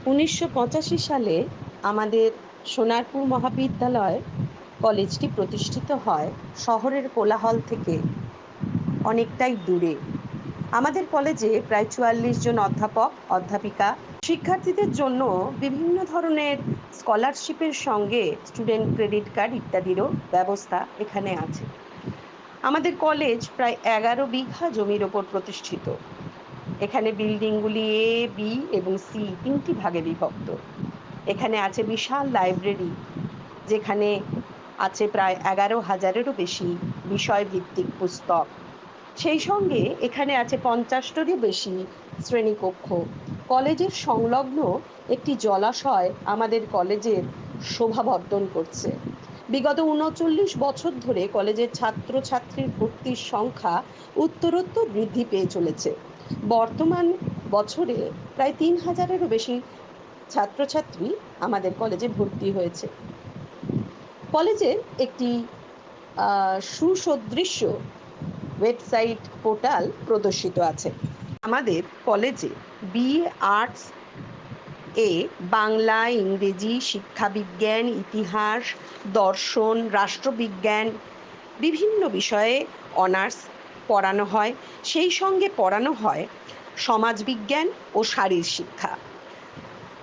১৯৮৫ সালে আমাদের সোনারপুর মহাবিদ্যালয় কলেজটি প্রতিষ্ঠিত হয় শহরের কোলাহল থেকে অনেকটাই দূরে। আমাদের কলেজে প্রায় ৪৪ জন অধ্যাপক অধ্যাপিকা, শিক্ষার্থীদের জন্য বিভিন্ন ধরনের স্কলারশিপের সঙ্গে স্টুডেন্ট ক্রেডিট কার্ড ইত্যাদিরও ব্যবস্থা এখানে আছে। আমাদের কলেজ প্রায় ১১ বিঘা জমির ওপর প্রতিষ্ঠিত। এখানে বিল্ডিংগুলি এ, বি এবং সি তিনটি ভাগে বিভক্ত। এখানে আছে বিশাল লাইব্রেরি, যেখানে আছে প্রায় ১১,০০০-এরও বেশি বিষয়ভিত্তিক পুস্তক। সেই সঙ্গে এখানে আছে ৫০টারও বেশি শ্রেণীকক্ষ। কলেজের সংলগ্ন একটি জলাশয় আমাদের কলেজের শোভাবর্ধন করছে। বিগত ৩৯ বছর ধরে কলেজের ছাত্রছাত্রীর ভর্তির সংখ্যা উত্তরোত্তর বৃদ্ধি পেয়ে চলেছে। বর্তমান বছরে প্রায় ৩,০০০-এরও বেশি ছাত্রছাত্রী আমাদের কলেজে ভর্তি হয়েছে। কলেজের একটি সুসদৃশ্য ওয়েবসাইট পোর্টাল প্রদর্শিত আছে। আমাদের কলেজে বিএ আর্টস এ বাংলা, ইংরেজি, শিক্ষাবিজ্ঞান, ইতিহাস, দর্শন, রাষ্ট্রবিজ্ঞান বিভিন্ন বিষয়ে অনার্স পড়ানো হয়। সেই সঙ্গে পড়ানো হয় সমাজবিজ্ঞান ও শারীরশিক্ষা।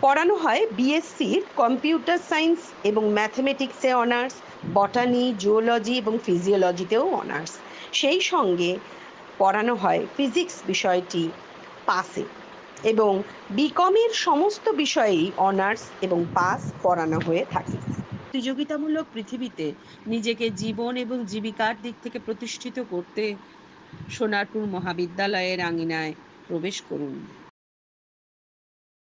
পড়ানো হয় বিএসসির কম্পিউটার সায়েন্স এবং ম্যাথমেটিক্সে অনার্স, বটানি, জুওলজি এবং ফিজিওলজিতেও অনার্স। সেই সঙ্গে পড়ানো হয় ফিজিক্স বিষয়টি পাসে, এবং বিকমের সমস্ত বিষয়েই অনার্স এবং পাস পড়ানো হয়ে থাকে। প্রতিযোগিতামূলক পৃথিবীতে নিজেকে জীবন এবং জীবিকার দিক থেকে প্রতিষ্ঠিত করতে সোনারপুর মহাবিদ্যালয়ের আঙিনায় প্রবেশ করুন।